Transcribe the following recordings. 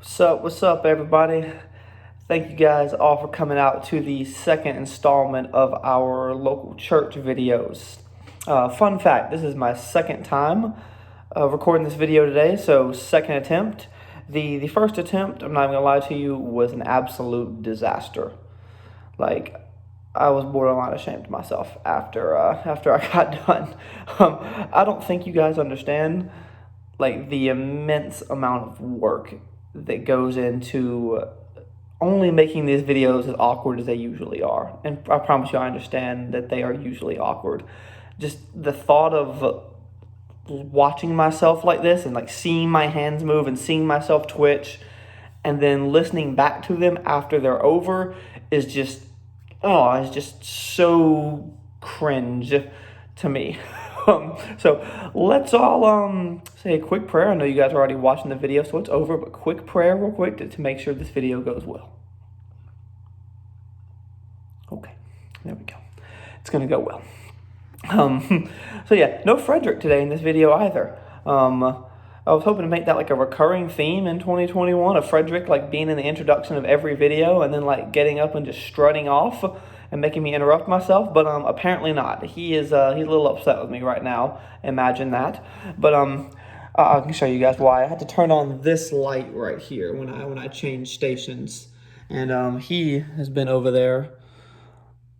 What's up, everybody? Thank you guys all for coming out to the second installment of our local church videos. Fun fact, this is my second time recording this video today, so second attempt. The first attempt, I'm not even gonna lie to you, was an absolute disaster. Like, I was borderline ashamed of myself after I got done. I don't think you guys understand like the immense amount of work that goes into only making these videos as awkward as they usually are. And I promise you, I understand that they are usually awkward. Just the thought of watching myself like this and like seeing my hands move and seeing myself twitch and then listening back to them after they're over is just, it's just so cringe to me. So let's all say a quick prayer. I know you guys are already watching the video, so it's over, but quick prayer real quick to make sure this video goes well. Okay, there we go. It's going to go well. So yeah, no Frederick today in this video either. I was hoping to make that like a recurring theme in 2021, of Frederick like being in the introduction of every video and then like getting up and just strutting off and making me interrupt myself, but apparently not. He's a little upset with me right now. Imagine that. But I can show you guys why. I had to turn on this light right here when I changed stations, and he has been over there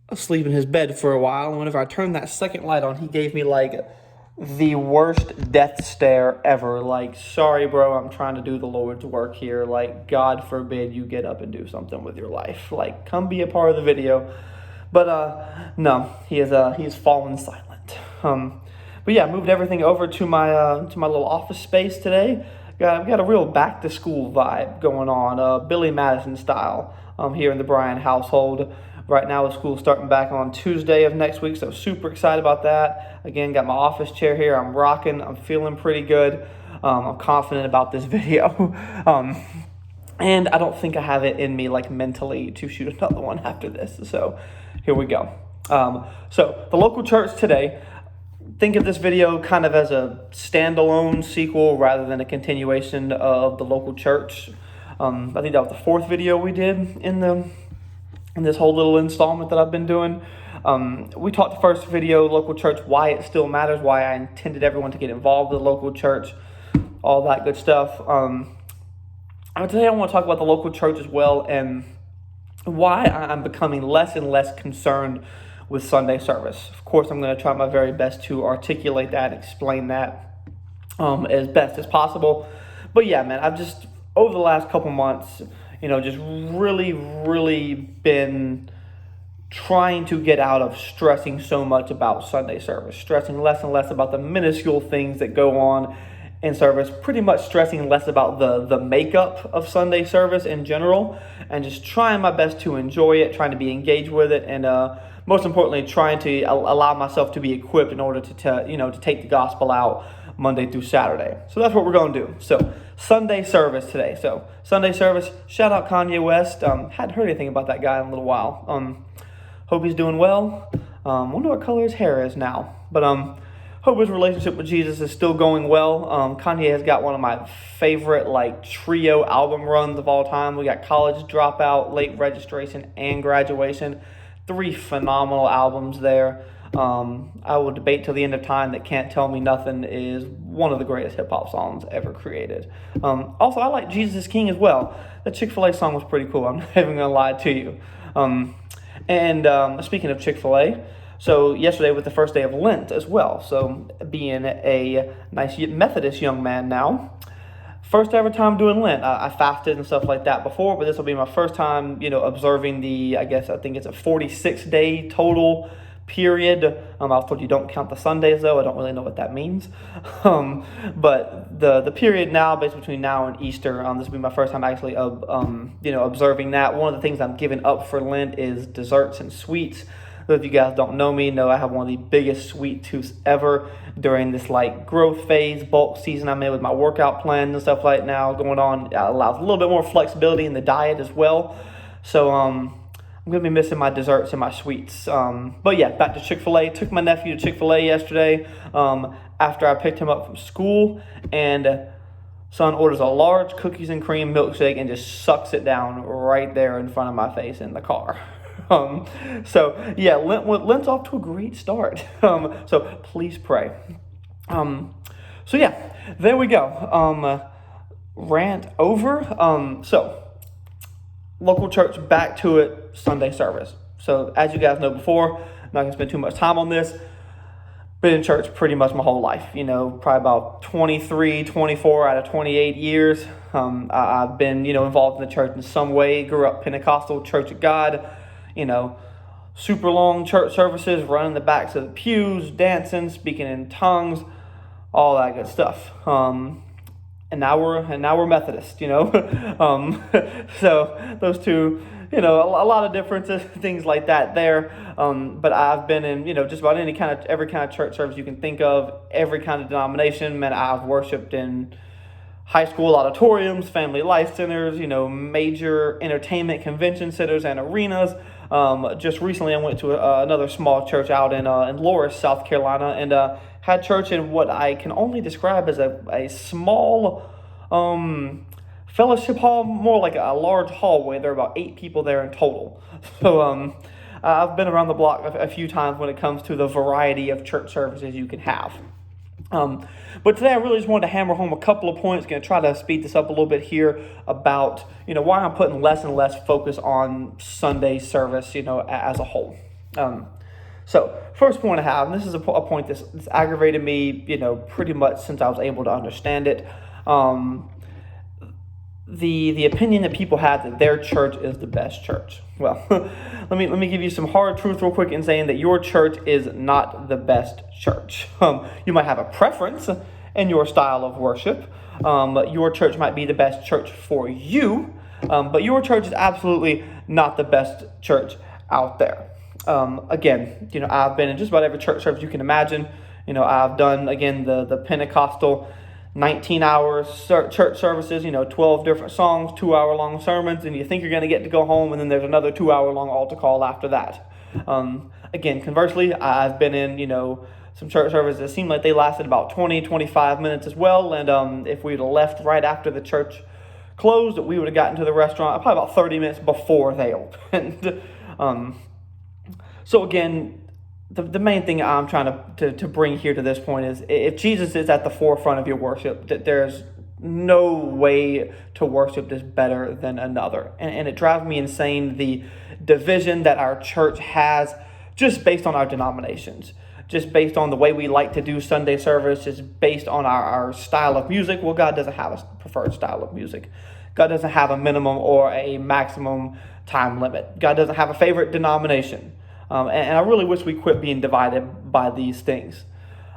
asleep in his bed for a while. And whenever I turned that second light on, he gave me like the worst death stare ever. Like, sorry, bro, I'm trying to do the Lord's work here. Like, God forbid you get up and do something with your life. Like, come be a part of the video. But no, he's fallen silent. But yeah, moved everything over to my little office space today. Got a real back to school vibe going on, Billy Madison style, here in the Bryan household. Right now, the school's starting back on Tuesday of next week, so super excited about that. Again, got my office chair here. I'm rocking. I'm feeling pretty good. I'm confident about this video. And I don't think I have it in me, like, mentally to shoot another one after this. So here we go. So the local church today, think of this video kind of as a standalone sequel rather than a continuation of the local church. I think that was the fourth video we did in this whole little installment that I've been doing. We talked the first video, local church, why it still matters, why I intended everyone to get involved with the local church, all that good stuff. Today I want to talk about the local church as well and why I'm becoming less and less concerned with Sunday service. Of course, I'm going to try my very best to articulate that, explain that as best as possible. But yeah, man, I've just, over the last couple months, just really been trying to get out of stressing so much about Sunday service, stressing less and less about the minuscule things that go on in service, pretty much stressing less about the makeup of Sunday service in general, and just trying my best to enjoy it, trying to be engaged with it, and most importantly, trying to allow myself to be equipped in order to take the gospel out Monday through Saturday. So that's what we're going to do. So Sunday service today. So Sunday service, shout out Kanye West. Hadn't heard anything about that guy in a little while. Hope he's doing well. Wonder what color his hair is now. But hope his relationship with Jesus is still going well. Kanye has got one of my favorite like trio album runs of all time. We got College Dropout, Late Registration, and Graduation. 3 phenomenal albums there. I will debate till the end of time that Can't Tell Me Nothing is one of the greatest hip-hop songs ever created. Also, I like Jesus is King as well. The Chick-fil-A song was pretty cool. I'm not even going to lie to you. And speaking of Chick-fil-A, so yesterday was the first day of Lent as well. So being a nice Methodist young man now, first ever time doing Lent. I fasted and stuff like that before, but this will be my first time, observing I think it's a 46-day total period. I was told you don't count the Sundays, though. I don't really know what that means. But the period now, basically between now and Easter, this will be my first time actually observing that. One of the things I'm giving up for Lent is desserts and sweets. Those of you guys don't know me, know I have one of the biggest sweet tooths ever during this like growth phase, bulk season I'm in with my workout plan and stuff like now going on. It allows a little bit more flexibility in the diet as well. So I'm going to be missing my desserts and my sweets. But yeah, back to Chick-fil-A. Took my nephew to Chick-fil-A yesterday after I picked him up from school. And son orders a large cookies and cream milkshake and just sucks it down right there in front of my face in the car. So yeah, Lent's off to a great start. So please pray. So yeah, there we go. Rant over. So local church, back to it, Sunday service. So as you guys know before, I'm not gonna spend too much time on this. Been in church pretty much my whole life, probably about 23, 24 out of 28 years. I've been, involved in the church in some way. Grew up Pentecostal, Church of God, super long church services, running the backs of the pews, dancing, speaking in tongues, all that good stuff. And now we're Methodist, So those two, a lot of differences, things like that there. But I've been in, just about every kind of church service you can think of, every kind of denomination. Man, I've worshiped in high school auditoriums, family life centers, major entertainment convention centers and arenas. Just recently I went to another small church out in Loris, South Carolina, and had church in what I can only describe as a small fellowship hall, more like a large hallway. There are about 8 people there in total. So I've been around the block a few times when it comes to the variety of church services you can have. But today I really just wanted to hammer home a couple of points. Going to try to speed this up a little bit here about, why I'm putting less and less focus on Sunday service, as a whole. So first point I have, and this is a point that's aggravated me, pretty much since I was able to understand it. The opinion that people have that their church is the best church. Well, let me give you some hard truth real quick in saying that your church is not the best church. You might have a preference in your style of worship. Your church might be the best church for you, but your church is absolutely not the best church out there. Again, I've been in just about every church service you can imagine. I've done, again, the Pentecostal 19 hours church services, 12 different songs, 2-hour-long sermons, and you think you're going to get to go home, and then there's another 2-hour-long altar call after that. Again, conversely, I've been in, some church services that seemed like they lasted about 20, 25 minutes as well, and if we'd have left right after the church closed, we would have gotten to the restaurant probably about 30 minutes before they opened. So again, the main thing I'm trying to bring here to this point is, if Jesus is at the forefront of your worship, that there's no way to worship this better than another. And it drives me insane, the division that our church has just based on our denominations, just based on the way we like to do Sunday service, just based on our style of music. Well, God doesn't have a preferred style of music. God doesn't have a minimum or a maximum time limit. God doesn't have a favorite denomination. And I really wish we quit being divided by these things.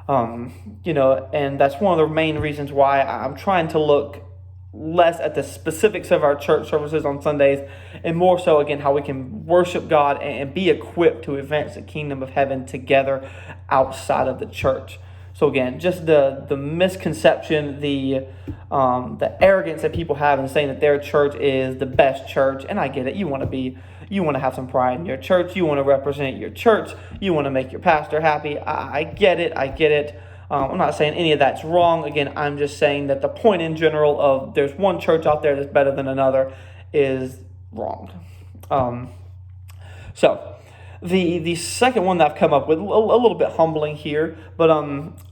And that's one of the main reasons why I'm trying to look less at the specifics of our church services on Sundays, and more so, again, how we can worship God and be equipped to advance the kingdom of heaven together outside of the church. So again, just the misconception, the arrogance that people have in saying that their church is the best church. And I get it. You want to have some pride in your church. You want to represent your church. You want to make your pastor happy. I get it. I'm not saying any of that's wrong. Again, I'm just saying that the point in general of there's one church out there that's better than another is wrong. So the second one that I've come up with, a little bit humbling here, but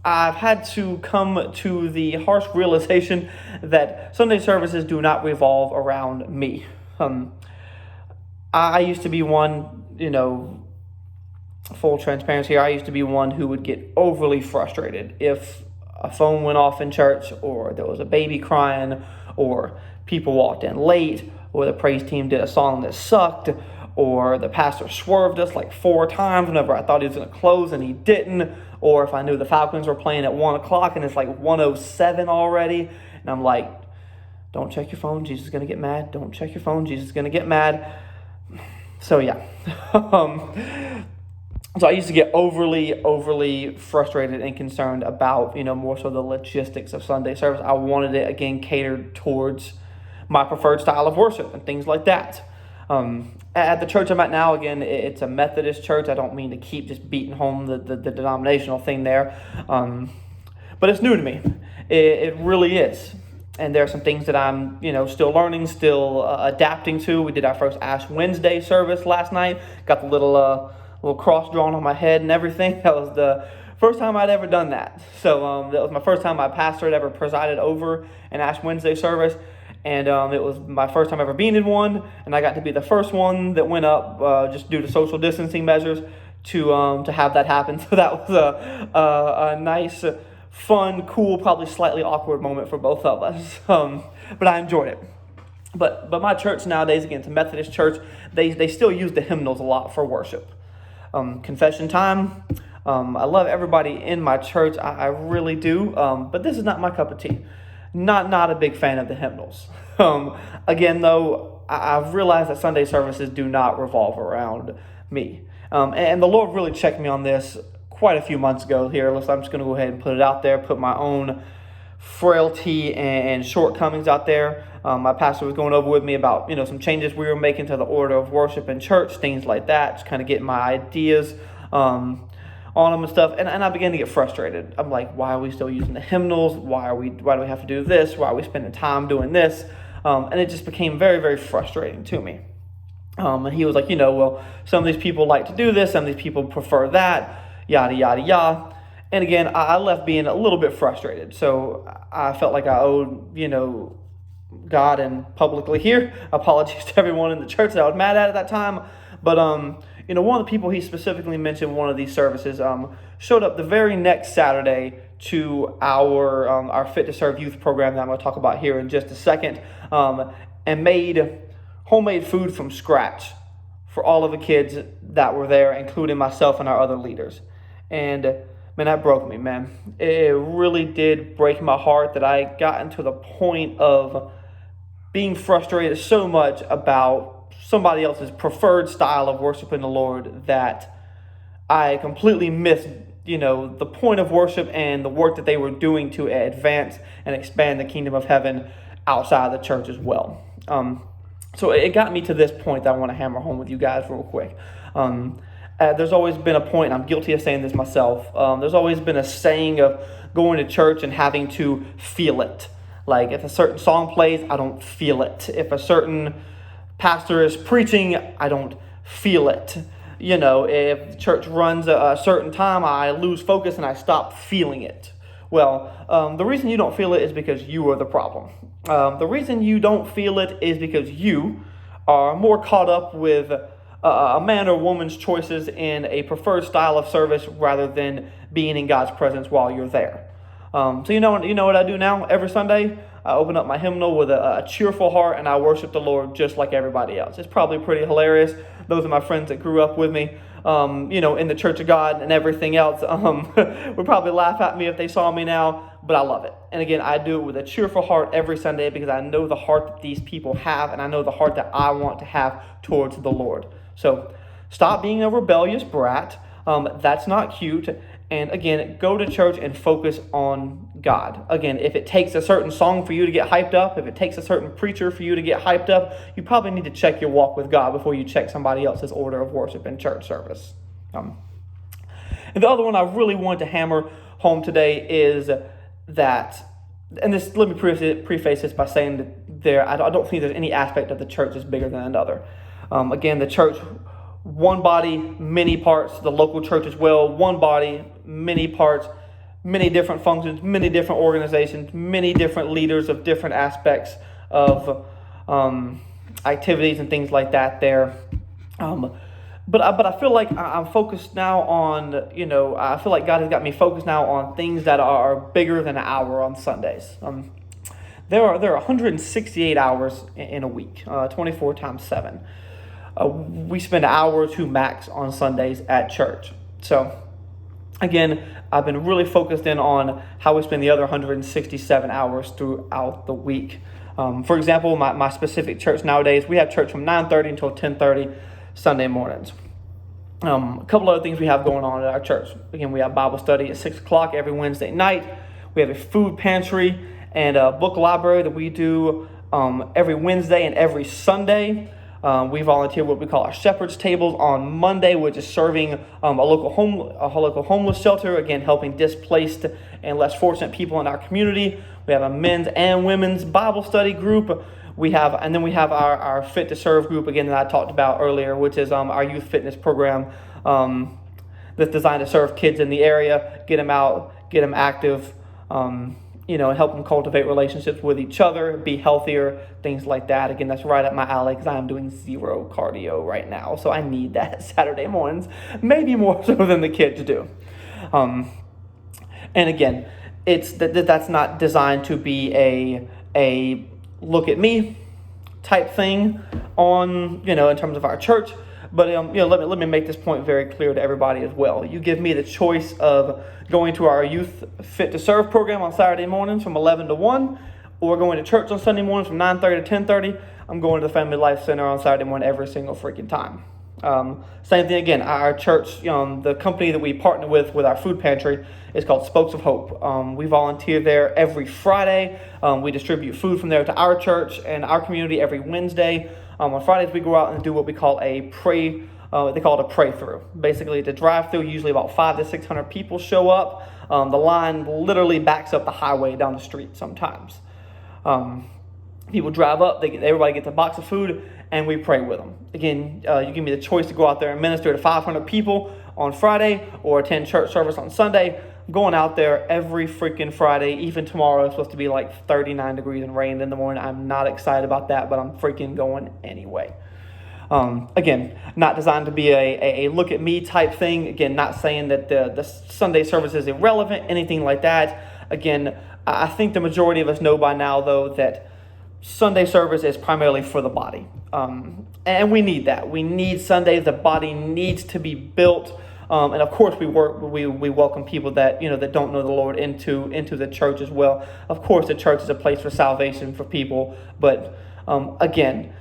I've had to come to the harsh realization that Sunday services do not revolve around me. I used to be one, full transparency here, I used to be one who would get overly frustrated if a phone went off in church, or there was a baby crying, or people walked in late, or the praise team did a song that sucked, or the pastor swerved us like 4 times whenever I thought he was going to close and he didn't, or if I knew the Falcons were playing at 1 o'clock and it's like 1:07 already, and I'm like, don't check your phone, Jesus is going to get mad. Don't check your phone, Jesus is going to get mad. So yeah. So I used to get overly frustrated and concerned about, more so the logistics of Sunday service. I wanted it, again, catered towards my preferred style of worship and things like that. At the church I'm at now, again, it's a Methodist church. I don't mean to keep just beating home the denominational thing there. But it's new to me. It really is. And there are some things that I'm, still learning, still adapting to. We did our first Ash Wednesday service last night. Got the little cross drawn on my head and everything. That was the first time I'd ever done that. So that was my first time my pastor had ever presided over an Ash Wednesday service. And it was my first time ever being in one. And I got to be the first one that went up just due to social distancing measures to have that happen. So that was a nice, fun, cool, probably slightly awkward moment for both of us. But I enjoyed it. But my church nowadays, again, it's a Methodist church, they still use the hymnals a lot for worship. Confession time. I love everybody in my church. I really do. But this is not my cup of tea. Not a big fan of the hymnals. Again, though, I've realized that Sunday services do not revolve around me. And the Lord really checked me on this quite a few months ago here. I'm just going to go ahead and put it out there, put my own frailty and shortcomings out there. My pastor was going over with me about, some changes we were making to the order of worship in church, things like that, just kind of getting my ideas on them and stuff. And I began to get frustrated. I'm like, why are we still using the hymnals? Why do we have to do this? Why are we spending time doing this? And it just became very, very frustrating to me. And he was like, well, some of these people like to do this, some of these people prefer that, yada, yada, yada. And again, I left being a little bit frustrated. So I felt like I owed, God and publicly here, apologies to everyone in the church that I was mad at that time. But, one of the people he specifically mentioned in one of these services showed up the very next Saturday to our Fit to Serve youth program that I'm going to talk about here in just a second, and made homemade food from scratch for all of the kids that were there, including myself and our other leaders. And man, that broke me, man. It really did break my heart that I gotten to the point of being frustrated so much about somebody else's preferred style of worshiping the Lord that I completely missed, the point of worship and the work that they were doing to advance and expand the kingdom of heaven outside of the church as well. So it got me to this point that I want to hammer home with you guys real quick. There's always been a point, and I'm guilty of saying this myself, there's always been a saying of going to church and having to feel it. Like if a certain song plays, I don't feel it. If a certain pastor is preaching, I don't feel it. If the church runs a certain time, I lose focus and I stop feeling it. Well, the reason you don't feel it is because you are the problem. The reason you don't feel it is because you are more caught up with a man or woman's choices in a preferred style of service rather than being in God's presence while you're there. So you know what I do now? Every Sunday, I open up my hymnal with a cheerful heart and I worship the Lord just like everybody else. It's probably pretty hilarious. Those are my friends that grew up with me, in the Church of God and everything else. Would probably laugh at me if they saw me now, but I love it. And again, I do it with a cheerful heart every Sunday because I know the heart that these people have and I know the heart that I want to have towards the Lord. So stop being a rebellious brat. That's not cute. And again, go to church and focus on God. Again, if it takes a certain song for you to get hyped up, if it takes a certain preacher for you to get hyped up, you probably need to check your walk with God before you check somebody else's order of worship in church service. And the other one I really wanted to hammer home today is that, and this, let me preface this by saying that I don't think there's any aspect of the church that's bigger than another. Again, the church, one body, many parts. The local church as well, one body, many parts, many different functions, many different organizations, many different leaders of different aspects of activities and things like that there. But I feel like I'm focused now on, I feel like God has got me focused now on things that are bigger than an hour on Sundays. There are 168 hours in a week, 24 times 7. We spend an hour or two max on Sundays at church. So, again, I've been really focused in on how we spend the other 167 hours throughout the week. For example, my specific church nowadays, we have church from 9:30 until 10:30 Sunday mornings. A couple other things we have going on at our church. Again, we have Bible study at 6 o'clock every Wednesday night. We have a food pantry and a book library that we do every Wednesday and every Sunday. We volunteer what we call our shepherd's tables on Monday, which is serving a local homeless shelter, again helping displaced and less fortunate people in our community. We have a men's and women's Bible study group. And then we have our Fit to Serve group, again, that I talked about earlier, which is our youth fitness program that's designed to serve kids in the area, get them out, get them active, and help them cultivate relationships with each other, be healthier, things like that. Again, that's right up my alley because I'm doing zero cardio right now, so I need that Saturday mornings, maybe more so than the kids do. And again, that's not designed to be a look at me type thing on, in terms of our church. But let me make this point very clear to everybody as well. You give me the choice of going to our Youth Fit to Serve program on Saturday mornings from 11 to 1, or going to church on Sunday mornings from 9:30 to 10:30. I'm going to the Family Life Center on Saturday morning every single freaking time. Same thing again. Our church, the company that we partner with our food pantry, is called Spokes of Hope. We volunteer there every Friday. We distribute food from there to our church and our community every Wednesday. On Fridays, we go out and do what we call they call it a pray-through. Basically, the drive-through, usually about 500 to 600 people show up. The line literally backs up the highway down the street sometimes. People drive up, everybody gets a box of food, and we pray with them. Again, you give me the choice to go out there and minister to 500 people on Friday or attend church service on Sunday. I'm going out there every freaking Friday. Even tomorrow it's supposed to be like 39 degrees and rain in the morning. I'm not excited about that, but I'm freaking going anyway. Again, not designed to be a look at me type thing. Again, not saying that the Sunday service is irrelevant, anything like that. Again, I think the majority of us know by now, though, that Sunday service is primarily for the body. And we need that. We need Sundays. The body needs to be built. And of course, we welcome people that that don't know the Lord into the church as well. Of course, the church is a place for salvation for people. But again,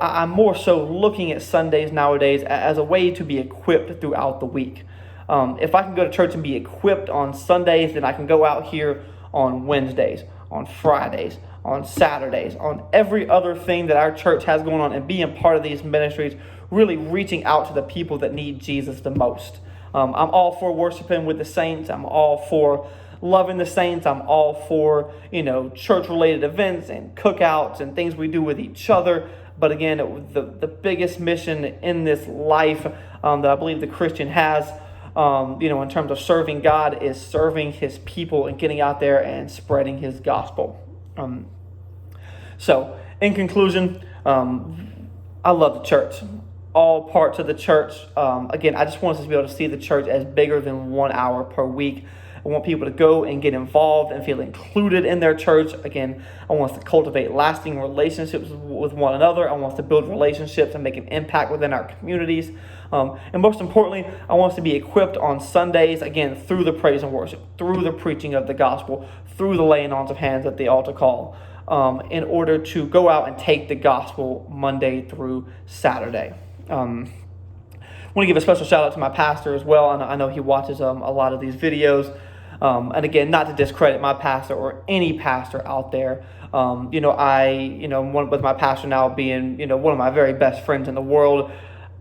I'm more so looking at Sundays nowadays as a way to be equipped throughout the week. If I can go to church and be equipped on Sundays, then I can go out here on Wednesdays, on Fridays, on Saturdays, on every other thing that our church has going on, and being part of these ministries, really reaching out to the people that need Jesus the most. I'm all for worshiping with the saints. I'm all for loving the saints. I'm all for, church-related events and cookouts and things we do with each other. But again, the biggest mission in this life that I believe the Christian has, in terms of serving God, is serving His people and getting out there and spreading His gospel. So, in conclusion, I love the church. All parts of the church. Again, I just want us to be able to see the church as bigger than 1 hour per week. I want people to go and get involved and feel included in their church. Again, I want us to cultivate lasting relationships with one another. I want us to build relationships and make an impact within our communities. And most importantly, I want us to be equipped on Sundays, again, through the praise and worship, through the preaching of the gospel, through the laying on of hands at the altar call, in order to go out and take the gospel Monday through Saturday. I want to give a special shout out to my pastor as well. I know he watches a lot of these videos. And again, not to discredit my pastor or any pastor out there. With my pastor now being, one of my very best friends in the world,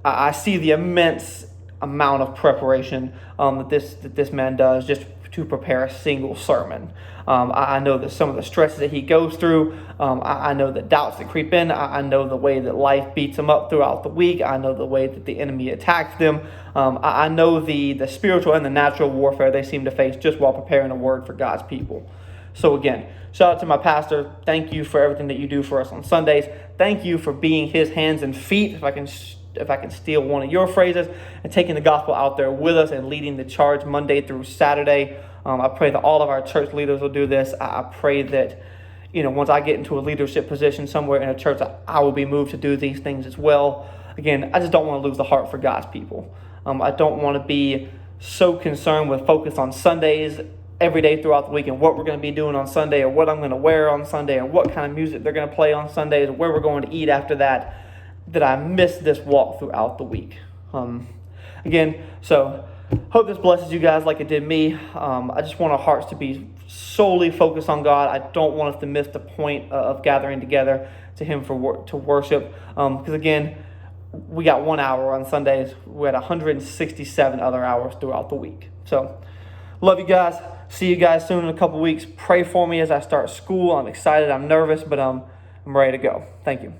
I see the immense amount of preparation that this man does just to prepare a single sermon. I know that some of the stresses that he goes through. I know the doubts that creep in. I know the way that life beats him up throughout the week. I know the way that the enemy attacks them. I know the spiritual and the natural warfare they seem to face just while preparing a word for God's people. So again, shout out to my pastor. Thank you for everything that you do for us on Sundays. Thank you for being his hands and feet, if I can steal one of your phrases, and taking the gospel out there with us and leading the charge Monday through Saturday. I pray that all of our church leaders will do this. I pray that, once I get into a leadership position somewhere in a church, I will be moved to do these things as well. Again, I just don't want to lose the heart for God's people. I don't want to be so concerned with focus on Sundays every day throughout the week and what we're going to be doing on Sunday, or what I'm going to wear on Sunday, or what kind of music they're going to play on Sundays, or where we're going to eat after that I miss this walk throughout the week. Again, so hope this blesses you guys like it did me. I just want our hearts to be solely focused on God. I don't want us to miss the point of gathering together to Him to worship. Because again, we got 1 hour on Sundays. We had 167 other hours throughout the week. So, love you guys. See you guys soon in a couple weeks. Pray for me as I start school. I'm excited. I'm nervous, but I'm ready to go. Thank you.